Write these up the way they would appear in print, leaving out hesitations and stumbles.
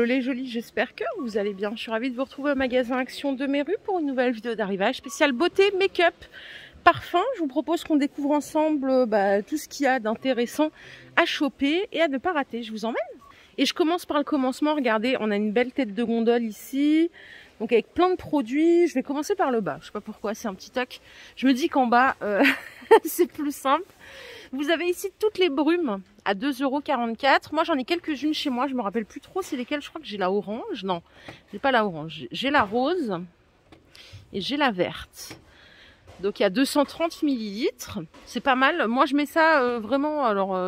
Les jolis, j'espère que vous allez bien. Je suis ravie de vous retrouver au magasin Action de mes rues pour une nouvelle vidéo d'arrivage spéciale beauté, make-up, parfum. Je vous propose qu'on découvre ensemble tout ce qu'il y a d'intéressant à choper et à ne pas rater. Je vous emmène. Et je commence par le commencement. Regardez, on a une belle tête de gondole ici. Donc avec plein de produits. Je vais commencer par le bas. Je sais pas pourquoi, c'est un petit toc. Je me dis qu'en bas, c'est plus simple. Vous avez ici toutes les brumes à 2,44 €. Moi, j'en ai quelques-unes chez moi. Je me rappelle plus trop c'est lesquelles. Je crois que j'ai la orange. Non, j'ai pas la orange. J'ai la rose et j'ai la verte. Donc, il y a 230 millilitres. C'est pas mal. Moi, je mets ça vraiment... Alors,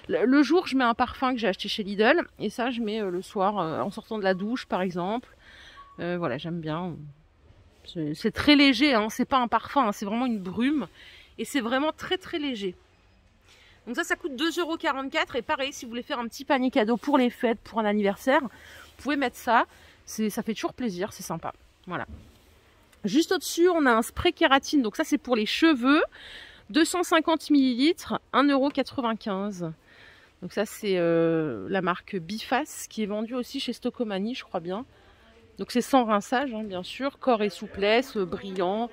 le jour, je mets un parfum que j'ai acheté chez Lidl. Et ça, je mets le soir en sortant de la douche, par exemple. Voilà, j'aime bien. C'est très léger. Hein. C'est pas un parfum. Hein. C'est vraiment une brume. Et c'est vraiment très, très léger. Donc ça coûte 2,44 €. Et pareil, si vous voulez faire un petit panier cadeau pour les fêtes, pour un anniversaire, vous pouvez mettre ça. Ça fait toujours plaisir, c'est sympa. Voilà. Juste au-dessus, on a un spray kératine. Donc ça, c'est pour les cheveux. 250 millilitres, 1,95 €. Donc ça, c'est la marque Biface qui est vendue aussi chez Stocomanie, je crois bien. Donc c'est sans rinçage, hein, bien sûr. Corps et souplesse, brillant.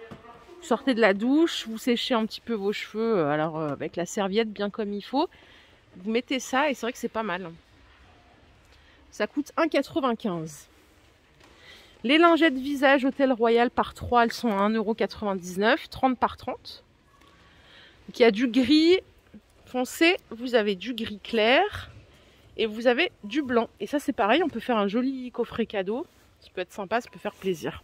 Vous sortez de la douche, vous séchez un petit peu vos cheveux, alors avec la serviette bien comme il faut. Vous mettez ça et c'est vrai que c'est pas mal. Ça coûte 1,95 €. Les lingettes visage Hôtel Royal par 3, elles sont à 1,99 €, 30 par 30. Donc il y a du gris foncé, vous avez du gris clair et vous avez du blanc. Et ça c'est pareil, on peut faire un joli coffret cadeau. Ça peut être sympa, ça peut faire plaisir.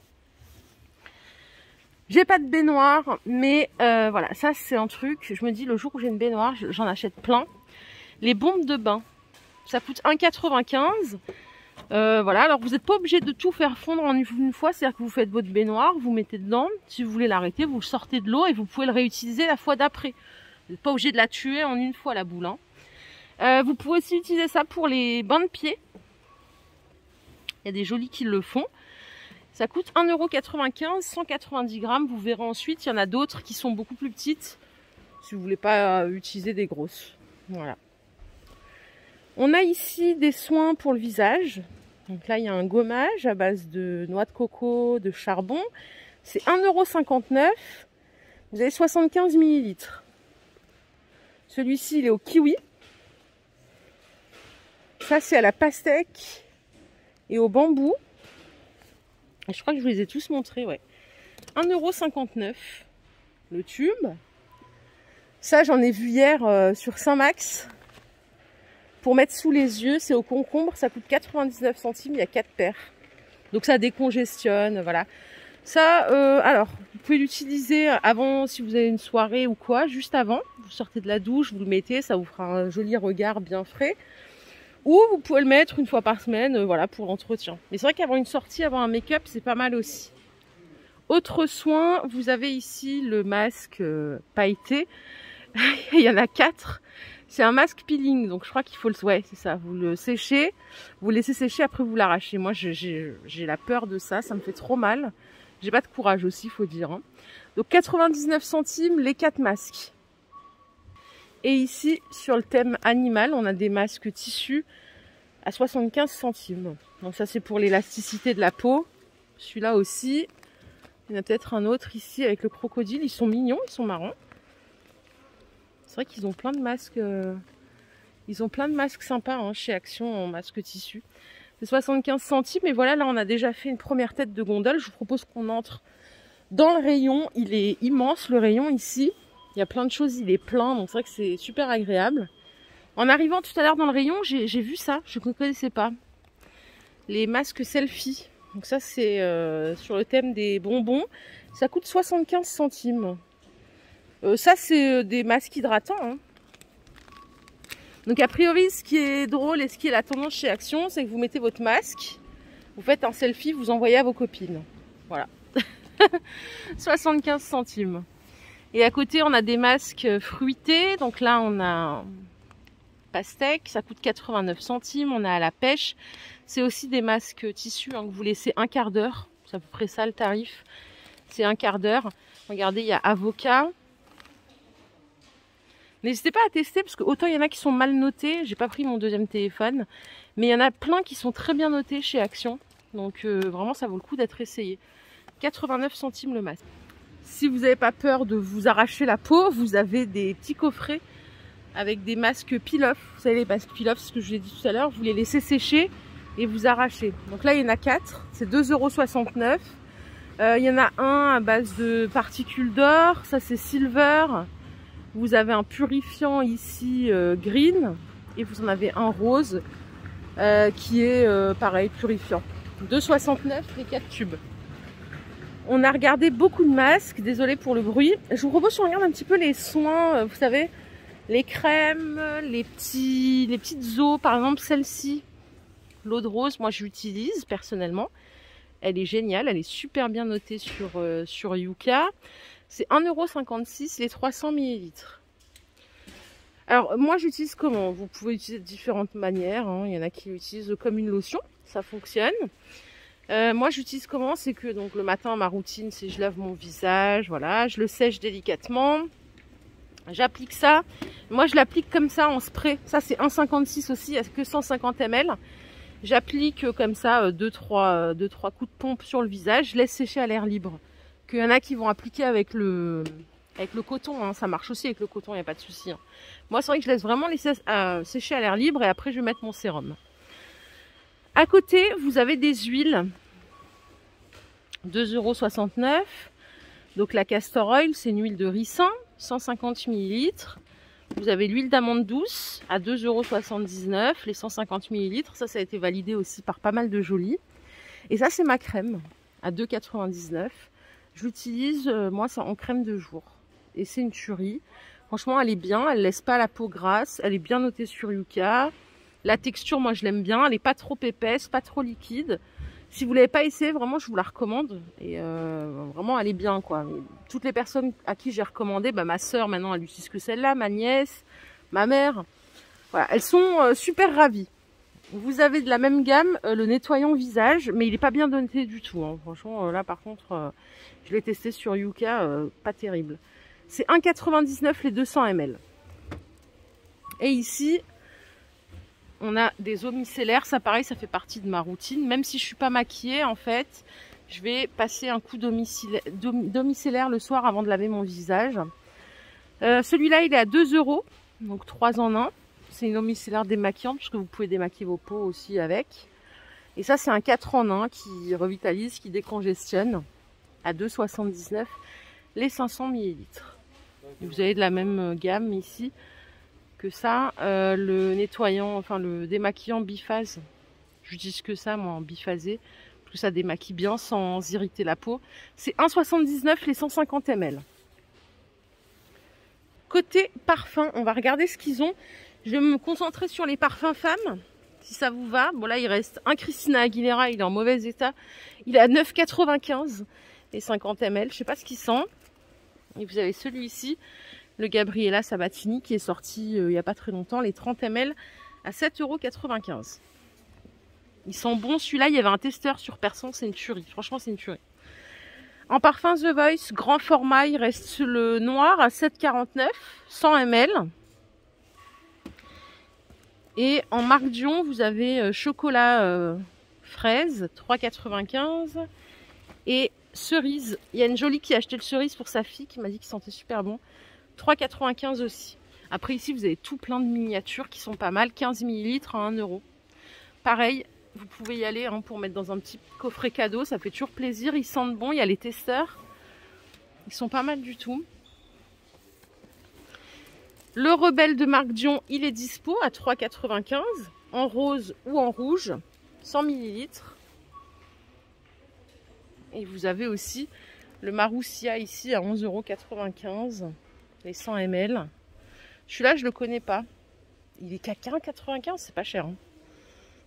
J'ai pas de baignoire, mais voilà, ça c'est un truc. Je me dis, le jour où j'ai une baignoire, j'en achète plein. Les bombes de bain, ça coûte 1,95 €. Voilà, alors vous n'êtes pas obligé de tout faire fondre en une fois. C'est-à-dire que vous faites votre baignoire, vous mettez dedans. Si vous voulez l'arrêter, vous le sortez de l'eau et vous pouvez le réutiliser la fois d'après. Vous n'êtes pas obligé de la tuer en une fois, la boule. Hein. Vous pouvez aussi utiliser ça pour les bains de pieds. Il y a des jolis qui le font. Ça coûte 1,95 €, 190 grammes. Vous verrez ensuite, il y en a d'autres qui sont beaucoup plus petites. Si vous ne voulez pas utiliser des grosses. Voilà. On a ici des soins pour le visage. Donc là, il y a un gommage à base de noix de coco, de charbon. C'est 1,59 €. Vous avez 75 millilitres. Celui-ci, il est au kiwi. Ça, c'est à la pastèque et au bambou. Et je crois que je vous les ai tous montrés, ouais. 1,59 € le tube. Ça, j'en ai vu hier sur Saint-Max. Pour mettre sous les yeux, c'est au concombre. Ça coûte 99 centimes, il y a 4 paires. Donc ça décongestionne, voilà. Ça, alors, vous pouvez l'utiliser avant, si vous avez une soirée ou quoi, juste avant. Vous sortez de la douche, vous le mettez, ça vous fera un joli regard bien frais. Ou vous pouvez le mettre une fois par semaine, voilà, pour l'entretien. Mais c'est vrai qu'avoir une sortie, avoir un make-up, c'est pas mal aussi. Autre soin, vous avez ici le masque pailleté. Il y en a 4. C'est un masque peeling, donc je crois qu'il faut le... Ouais, c'est ça. Vous le séchez, vous le laissez sécher, après vous l'arrachez. Moi, j'ai la peur de ça, ça me fait trop mal. J'ai pas de courage aussi, faut dire. Hein. Donc 99 centimes, les 4 masques. Et ici, sur le thème animal, on a des masques tissus à 75 centimes. Donc ça, c'est pour l'élasticité de la peau. Celui-là aussi. Il y en a peut-être un autre ici avec le crocodile. Ils sont mignons, ils sont marrons. C'est vrai qu'ils ont plein de masques. Ils ont plein de masques sympas hein, chez Action en masque tissu. C'est 75 centimes. Et voilà, là, on a déjà fait une première tête de gondole. Je vous propose qu'on entre dans le rayon. Il est immense, le rayon ici. Il y a plein de choses, il est plein, donc c'est vrai que c'est super agréable. En arrivant tout à l'heure dans le rayon, j'ai vu ça, je ne connaissais pas. Les masques selfie. Donc ça, c'est sur le thème des bonbons. Ça coûte 75 centimes. Ça, c'est des masques hydratants. Hein. Donc a priori, ce qui est drôle et ce qui est la tendance chez Action, c'est que vous mettez votre masque, vous faites un selfie, vous envoyez à vos copines. Voilà. 75 centimes. Et à côté, on a des masques fruités. Donc là, on a pastèque, ça coûte 89 centimes. On a à la pêche. C'est aussi des masques tissus hein, que vous laissez un quart d'heure. C'est à peu près ça le tarif. C'est un quart d'heure. Regardez, il y a avocat. N'hésitez pas à tester parce que autant il y en a qui sont mal notés, j'ai pas pris mon deuxième téléphone, mais il y en a plein qui sont très bien notés chez Action. Donc vraiment ça vaut le coup d'être essayé. 89 centimes le masque. Si vous n'avez pas peur de vous arracher la peau, vous avez des petits coffrets avec des masques peel-off. Vous savez les masques peel-off, c'est ce que je vous ai dit tout à l'heure, vous les laissez sécher et vous arrachez. Donc là il y en a 4, c'est 2,69 €. Il y en a un à base de particules d'or, ça c'est silver. Vous avez un purifiant ici green et vous en avez un rose qui est pareil purifiant. 2,69 les 4 tubes. On a regardé beaucoup de masques, désolé pour le bruit. Je vous propose qu'on regarde un petit peu les soins, vous savez, les crèmes, les petites eaux, par exemple celle-ci, l'eau de rose, moi je l'utilise personnellement. Elle est géniale, elle est super bien notée sur Yuka. C'est 1,56 € les 300 ml. Alors moi j'utilise comment? Vous pouvez utiliser de différentes manières, hein. Il y en a qui l'utilisent comme une lotion, ça fonctionne. Moi j'utilise comment? C'est que donc le matin ma routine c'est je lave mon visage, voilà, je le sèche délicatement. J'applique ça. Moi je l'applique comme ça en spray. Ça c'est 1,56 € aussi, il n'y a que 150 ml. J'applique comme ça 2-3 coups de pompe sur le visage, je laisse sécher à l'air libre. Qu'il y en a qui vont appliquer avec le coton, hein. Ça marche aussi avec le coton, il n'y a pas de souci, hein. Moi c'est vrai que je laisse vraiment les sécher à l'air libre et après je vais mettre mon sérum. À côté vous avez des huiles, 2,69 €. Donc la castor oil c'est une huile de ricin, 150 ml. Vous avez l'huile d'amande douce à 2,79 €, les 150 ml. Ça a été validé aussi par pas mal de jolis. Et ça, c'est ma crème à 2,99 €. Je l'utilise, moi, c'est en crème de jour. Et c'est une tuerie. Franchement, elle est bien. Elle laisse pas la peau grasse. Elle est bien notée sur Yuka. La texture, moi, je l'aime bien. Elle n'est pas trop épaisse, pas trop liquide. Si vous ne l'avez pas essayé, vraiment, je vous la recommande. Et vraiment, elle est bien, quoi. Toutes les personnes à qui j'ai recommandé, bah, ma soeur, maintenant, elle utilise que celle-là, ma nièce, ma mère. Voilà, elles sont super ravies. Vous avez de la même gamme, le nettoyant visage, mais il n'est pas bien noté du tout, hein. Franchement, là, par contre, je l'ai testé sur Yuka, pas terrible. C'est 1,99 € les 200 ml. Et ici... on a des eaux micellaires, ça pareil, ça fait partie de ma routine. Même si je suis pas maquillée, en fait, je vais passer un coup d'eau micellaire le soir avant de laver mon visage. Celui-là, il est à 2 €, donc 3 en 1. C'est une eau micellaire démaquillante, puisque vous pouvez démaquiller vos peaux aussi avec. Et ça, c'est un 4 en 1 qui revitalise, qui décongestionne, à 2,79 € les 500 ml. Vous avez de la même gamme ici que ça, le nettoyant, enfin le démaquillant biphase, j'utilise que ça moi en biphasé, parce que ça démaquille bien sans irriter la peau. C'est 1,79 € les 150 ml. Côté parfum, on va regarder ce qu'ils ont. Je vais me concentrer sur les parfums femmes, si ça vous va. Bon là il reste un Christina Aguilera, il est en mauvais état. Il est à 9,95 € les 50 ml, je sais pas ce qu'il sent. Et vous avez celui-ci, le Gabriella Sabatini qui est sorti il n'y a pas très longtemps, les 30 ml à 7,95 €. Il sent bon celui-là, il y avait un testeur sur Person, c'est une tuerie, franchement c'est une tuerie. En parfum The Voice, grand format, il reste le noir à 7,49 €, 100 ml. Et en marque Dion, vous avez chocolat fraise, 3,95 €. Et cerise, il y a une jolie qui a acheté le cerise pour sa fille, qui m'a dit qu'il sentait super bon. 3,95 € aussi. Après ici vous avez tout plein de miniatures qui sont pas mal, 15 ml à 1 €. Pareil, vous pouvez y aller hein, pour mettre dans un petit coffret cadeau, ça fait toujours plaisir, ils sentent bon, il y a les testeurs, ils sont pas mal du tout. Le Rebelle de marque Dion, il est dispo à 3,95 € en rose ou en rouge, 100 ml. Et vous avez aussi le Marussia ici à 11,95 €. Les 100 ml. Celui-là, je le connais pas. Il est qu'à 1,95 €, c'est pas cher. Hein.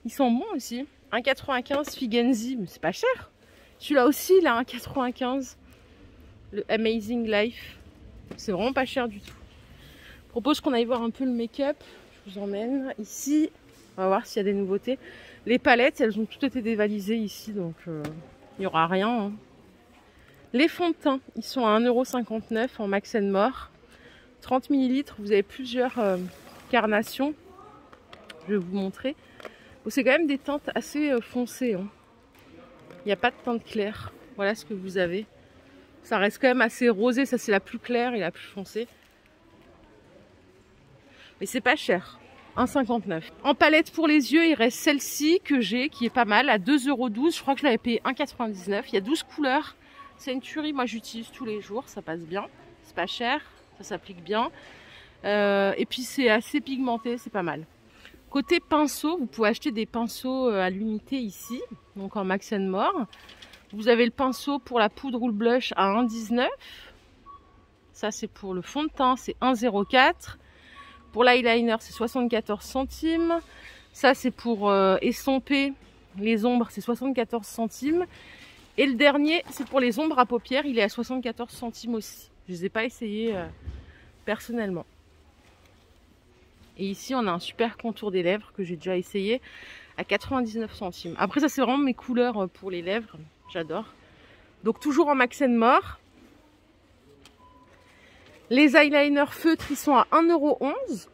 Ils sont bons aussi. 1,95 € Figenzi, mais c'est pas cher. Celui-là aussi, il est à 1,95 €. Le Amazing Life. C'est vraiment pas cher du tout. Je propose qu'on aille voir un peu le make-up. Je vous emmène ici. On va voir s'il y a des nouveautés. Les palettes, elles ont toutes été dévalisées ici, donc il n'y aura rien. Hein. Les fonds de teint, ils sont à 1,59 € en Max & More. 30 ml, vous avez plusieurs carnations. Je vais vous montrer. Bon, c'est quand même des teintes assez foncées. Hein. Il n'y a pas de teinte claire. Voilà ce que vous avez. Ça reste quand même assez rosé. Ça, c'est la plus claire et la plus foncée. Mais c'est pas cher. 1,59 €. En palette pour les yeux, il reste celle-ci que j'ai, qui est pas mal, à 2,12 €. Je crois que je l'avais payé 1,99 €. Il y a 12 couleurs. C'est une tuerie. Moi, j'utilise tous les jours. Ça passe bien. C'est pas cher. Ça s'applique bien. Et puis, c'est assez pigmenté. C'est pas mal. Côté pinceau, vous pouvez acheter des pinceaux à l'unité ici, donc en Max & More. Vous avez le pinceau pour la poudre ou le blush à 1,19 €. Ça, c'est pour le fond de teint, c'est 1,04 €. Pour l'eyeliner, c'est 74 centimes. Ça, c'est pour estomper les ombres, c'est 74 centimes. Et le dernier, c'est pour les ombres à paupières, il est à 74 centimes aussi. Je ne les ai pas essayés personnellement. Et ici, on a un super contour des lèvres que j'ai déjà essayé à 99 centimes. Après, ça, c'est vraiment mes couleurs pour les lèvres. J'adore. Donc, toujours en Max & More. Les eyeliners feutres, ils sont à 1,11 €.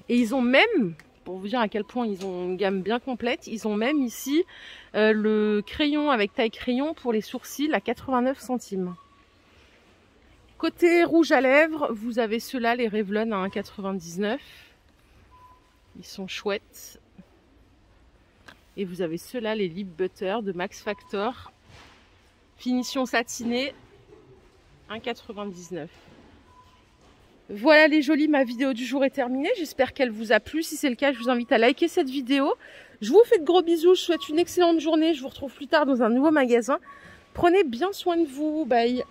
Et ils ont même, pour vous dire à quel point ils ont une gamme bien complète, ils ont même ici le crayon avec taille crayon pour les sourcils à 89 centimes. Côté rouge à lèvres, vous avez ceux-là, les Revlon à 1,99 €. Ils sont chouettes. Et vous avez ceux-là, les Lip Butter de Max Factor. Finition satinée, 1,99 €. Voilà les jolis, ma vidéo du jour est terminée. J'espère qu'elle vous a plu. Si c'est le cas, je vous invite à liker cette vidéo. Je vous fais de gros bisous. Je vous souhaite une excellente journée. Je vous retrouve plus tard dans un nouveau magasin. Prenez bien soin de vous. Bye.